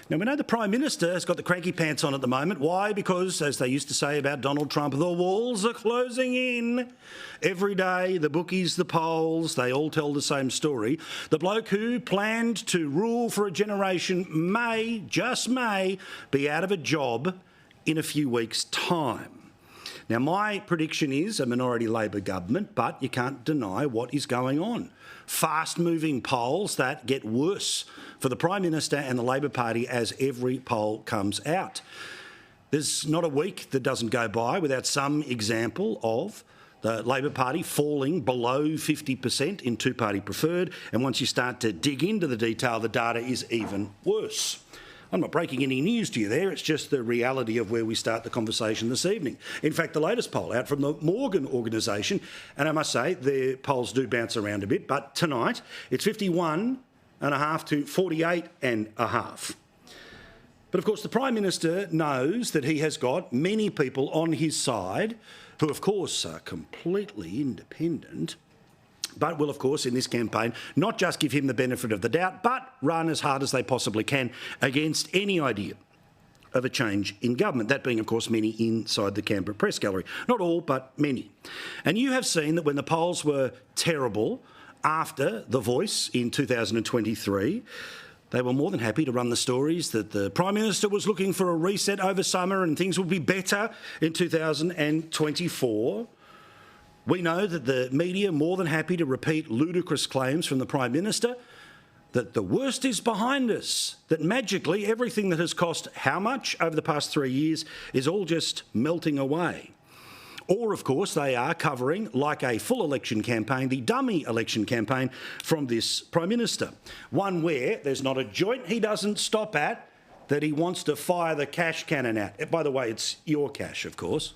Now, we know the Prime Minister has got the cranky pants on at the moment. Why? Because, as they used to say about Donald Trump, the walls are closing in. Every day, the bookies, the polls, they all tell the same story. The bloke who planned to rule for a generation may, just may, be out of a job in a few weeks' time. Now, my prediction is a minority Labor government, but you can't deny what is going on. Fast-moving polls that get worse for the Prime Minister and the Labor Party as every poll comes out. There's not a week that doesn't go by without some example of the Labor Party falling below 50% in two-party preferred, and once you start to dig into the detail, the data is even worse. I'm not breaking any news to you there, it's just the reality of where we start the conversation this evening. In fact, the latest poll out from the Morgan organisation, and I must say, their polls do bounce around a bit, but tonight it's 51.5 to 48.5. But of course, the Prime Minister knows that he has got many people on his side who, of course, are completely independent, but will, of course, in this campaign, not just give him the benefit of the doubt, but run as hard as they possibly can against any idea of a change in government, that being, of course, many inside the Canberra Press Gallery. Not all, but many. And you have seen that when the polls were terrible after The Voice in 2023, they were more than happy to run the stories that the Prime Minister was looking for a reset over summer and things would be better in 2024. We know that the media are more than happy to repeat ludicrous claims from the Prime Minister that the worst is behind us, that magically everything that has cost how much over the past 3 years is all just melting away. Or, of course, they are covering, like a full election campaign, the dummy election campaign from this Prime Minister, one where there's not a joint he doesn't stop at that he wants to fire the cash cannon at. By the way, it's your cash, of course.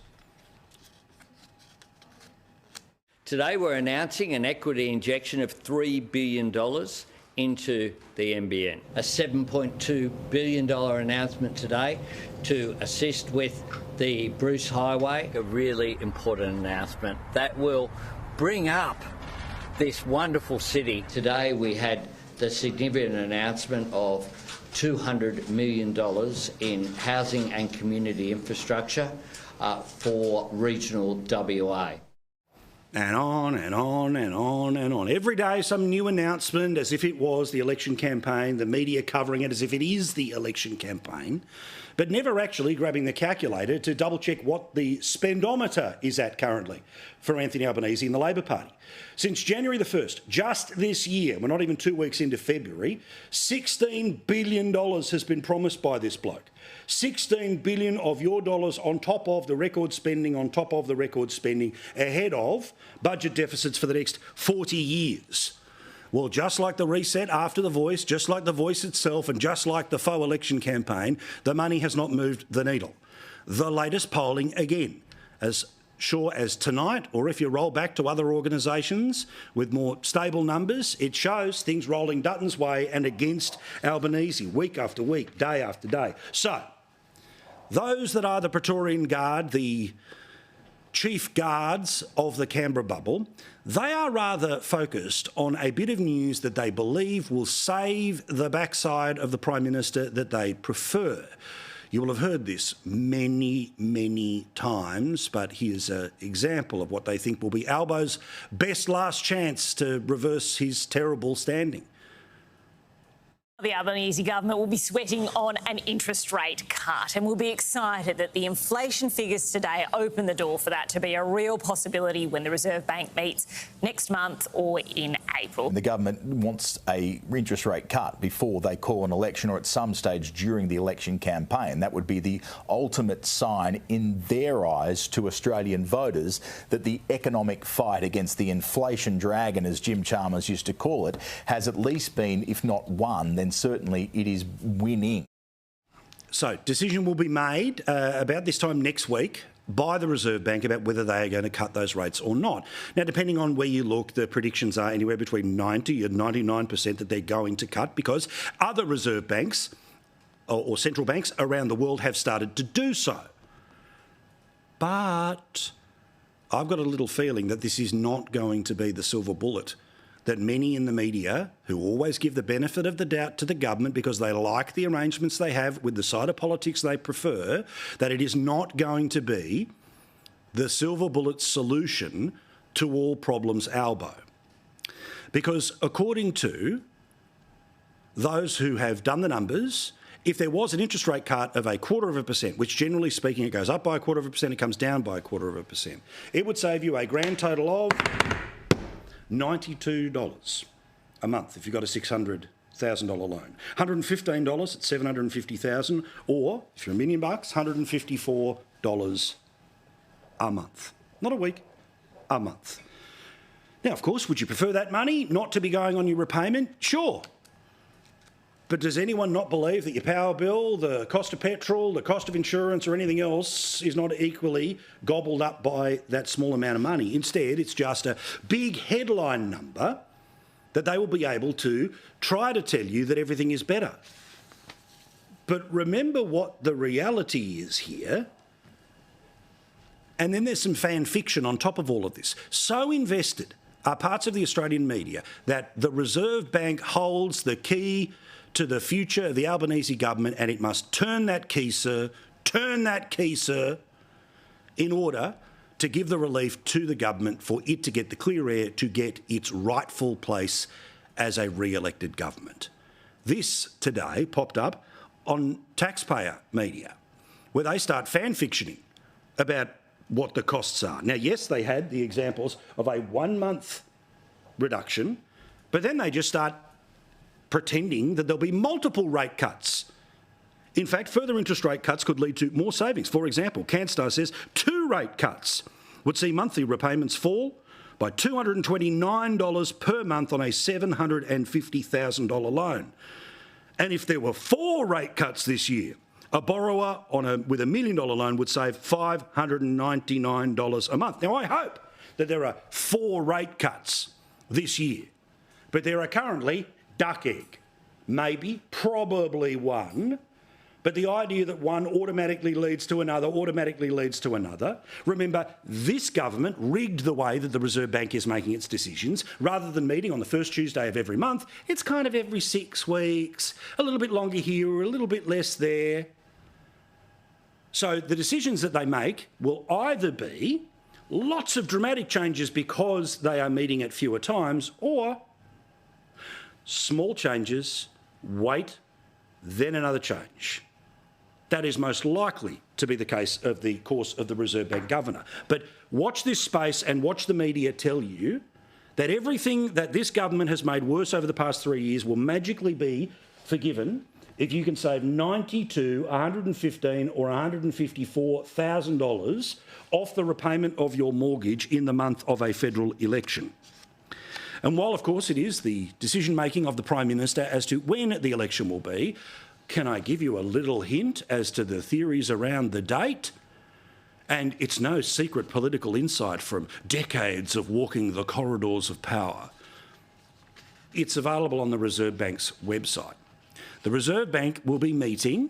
Today we're announcing an equity injection of $3 billion into the NBN. A $7.2 billion announcement today to assist with the Bruce Highway. A really important announcement that will bring up this wonderful city. Today we had the significant announcement of $200 million in housing and community infrastructure for regional WA. And on and on and on and on. Every day some new announcement as if it was the election campaign, the media covering it as if it is the election campaign, but never actually grabbing the calculator to double-check what the spendometer is at currently for Anthony Albanese and the Labor Party. Since January the 1st, just this year, we're not even 2 weeks into February, $16 billion has been promised by this bloke. $16 billion of your dollars on top of the record spending, on top of the record spending, ahead of budget deficits for the next 40 years. Well, just like the reset after The Voice, just like The Voice itself, and just like the faux election campaign, the money has not moved the needle. The latest polling, again, as sure as tonight, or if you roll back to other organisations with more stable numbers, it shows things rolling Dutton's way and against Albanese week after week, day after day. So, those that are the Praetorian Guard, the chief guards of the Canberra bubble, they are rather focused on a bit of news that they believe will save the backside of the Prime Minister that they prefer. You will have heard this many, many times, but here's an example of what they think will be Albo's best last chance to reverse his terrible standing. The Albanese government will be sweating on an interest rate cut and will be excited that the inflation figures today open the door for that to be a real possibility when the Reserve Bank meets next month or in April. The government wants a interest rate cut before they call an election or at some stage during the election campaign. That would be the ultimate sign in their eyes to Australian voters that the economic fight against the inflation dragon, as Jim Chalmers used to call it, has at least been, if not won, then certainly it is winning. So, decision will be made about this time next week by the Reserve Bank about whether they are going to cut those rates or not. Now, depending on where you look, the predictions are anywhere between 90 and 99% that they're going to cut because other Reserve Banks or central banks around the world have started to do so. But I've got a little feeling that this is not going to be the silver bullet that many in the media, who always give the benefit of the doubt to the government because they like the arrangements they have with the side of politics they prefer, that it is not going to be the silver bullet solution to all problems Albo. Because according to those who have done the numbers, if there was an interest rate cut of 0.25%, which generally speaking it goes up by 0.25%, it comes down by 0.25%, it would save you a grand total of $92 a month if you've got a $600,000 loan. $115 at $750,000, or if you're $1 million, $154 a month. Not a week, a month. Now, of course, would you prefer that money not to be going on your repayment? Sure. But does anyone not believe that your power bill, the cost of petrol, the cost of insurance or anything else is not equally gobbled up by that small amount of money? Instead, it's just a big headline number that they will be able to try to tell you that everything is better. But remember what the reality is here. And then there's some fan fiction on top of all of this. So invested are parts of the Australian media that the Reserve Bank holds the key to the future of the Albanese government, and it must turn that key, sir, in order to give the relief to the government for it to get the clear air to get its rightful place as a re-elected government. This today popped up on taxpayer media, where they start fan fictioning about what the costs are. Now, yes, they had the examples of a 1 month reduction, but then they just start pretending that there'll be multiple rate cuts. In fact, further interest rate cuts could lead to more savings. For example, Canstar says 2 rate cuts would see monthly repayments fall by $229 per month on a $750,000 loan. And if there were 4 rate cuts this year, a borrower with $1 million loan would save $599 a month. Now, I hope that there are 4 rate cuts this year, but there are currently duck egg, maybe, probably 1, but the idea that one automatically leads to another, Remember, this government rigged the way that the Reserve Bank is making its decisions. Rather than meeting on the first Tuesday of every month, it's kind of every 6 weeks, a little bit longer here, a little bit less there. So the decisions that they make will either be lots of dramatic changes because they are meeting at fewer times, or small changes, wait, then another change. That is most likely to be the case of the course of the Reserve Bank Governor. But watch this space and watch the media tell you that everything that this government has made worse over the past 3 years will magically be forgiven if you can save $92,000, $115,000 or $154,000 off the repayment of your mortgage in the month of a federal election. And while, of course, it is the decision-making of the Prime Minister as to when the election will be, can I give you a little hint as to the theories around the date? And it's no secret political insight from decades of walking the corridors of power. It's available on the Reserve Bank's website. The Reserve Bank will be meeting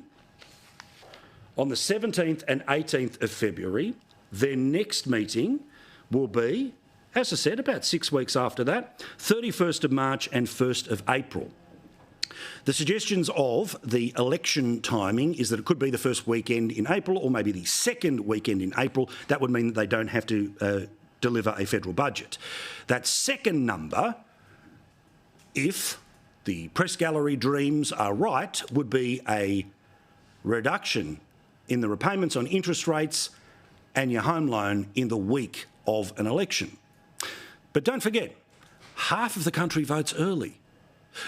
on the 17th and 18th of February. Their next meeting will be, as I said, about 6 weeks after that, 31st of March and 1st of April. The suggestions of the election timing is that it could be the first weekend in April or maybe the second weekend in April. That would mean that they don't have to deliver a federal budget. That second number, if the press gallery dreams are right, would be a reduction in the repayments on interest rates and your home loan in the week of an election. But don't forget, half of the country votes early.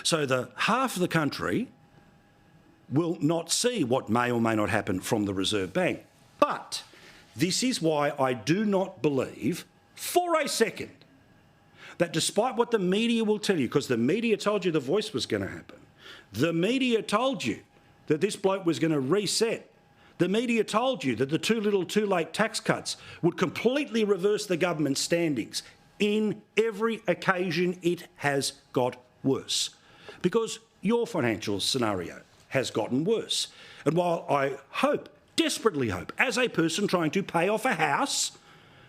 So the half of the country will not see what may or may not happen from the Reserve Bank. But this is why I do not believe for a second that despite what the media will tell you, because the media told you the voice was going to happen, the media told you that this bloke was going to reset, the media told you that the too little too late tax cuts would completely reverse the government's standings. In every occasion, it has got worse because your financial scenario has gotten worse. And while I hope, desperately hope, as a person trying to pay off a house,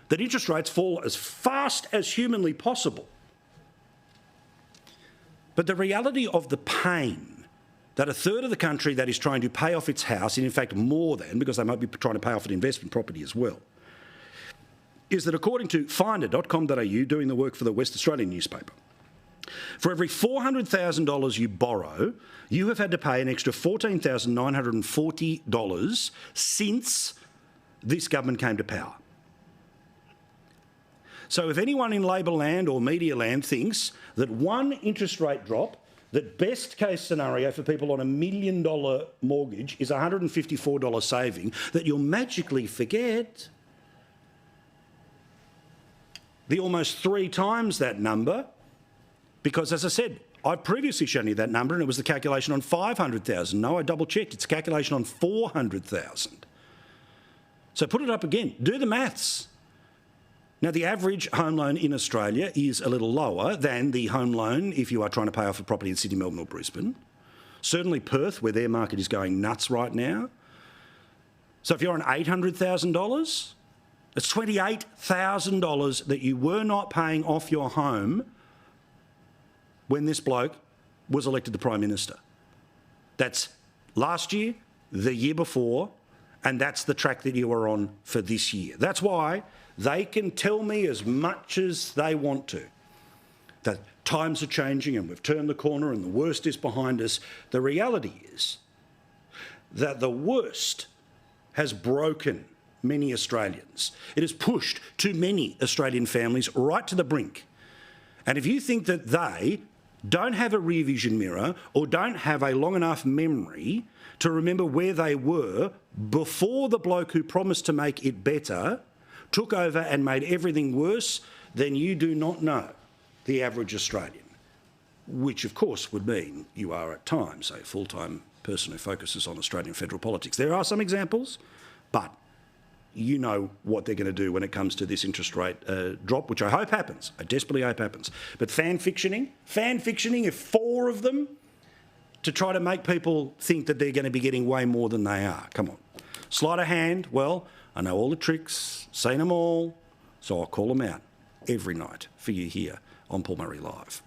that interest rates fall as fast as humanly possible, But the reality of the pain that a third of the country that is trying to pay off its house, and in fact more than, because they might be trying to pay off an investment property as well, is that according to finder.com.au, doing the work for the West Australian newspaper, for every $400,000 you borrow, you have had to pay an extra $14,940 since this government came to power. So if anyone in Labor land or media land thinks that one interest rate drop, that best case scenario for people on $1 million mortgage is $154 saving, that you'll magically forget the almost 3 times that number, because, as I said, I've previously shown you that number and it was the calculation on 500,000. No, I double-checked. It's a calculation on 400,000. So put it up again. Do the maths. Now, the average home loan in Australia is a little lower than the home loan if you are trying to pay off a property in Sydney, Melbourne or Brisbane. Certainly Perth, where their market is going nuts right now. So if you're on $800,000, it's $28,000 that you were not paying off your home when this bloke was elected the Prime Minister. That's last year, the year before, and that's the track that you are on for this year. That's why they can tell me as much as they want to that times are changing and we've turned the corner and the worst is behind us. The reality is that the worst has broken many Australians. It has pushed too many Australian families right to the brink. And if you think that they don't have a rear vision mirror or don't have a long enough memory to remember where they were before the bloke who promised to make it better took over and made everything worse, then you do not know the average Australian, which of course would mean you are at times a full-time person who focuses on Australian federal politics. There are some examples, but you know what they're going to do when it comes to this interest rate drop, which I hope happens. I desperately hope happens. But fan-fictioning, if 4 of them, to try to make people think that they're going to be getting way more than they are. Come on. Sleight of hand, well, I know all the tricks, seen them all, so I'll call them out every night for you here on Paul Murray Live.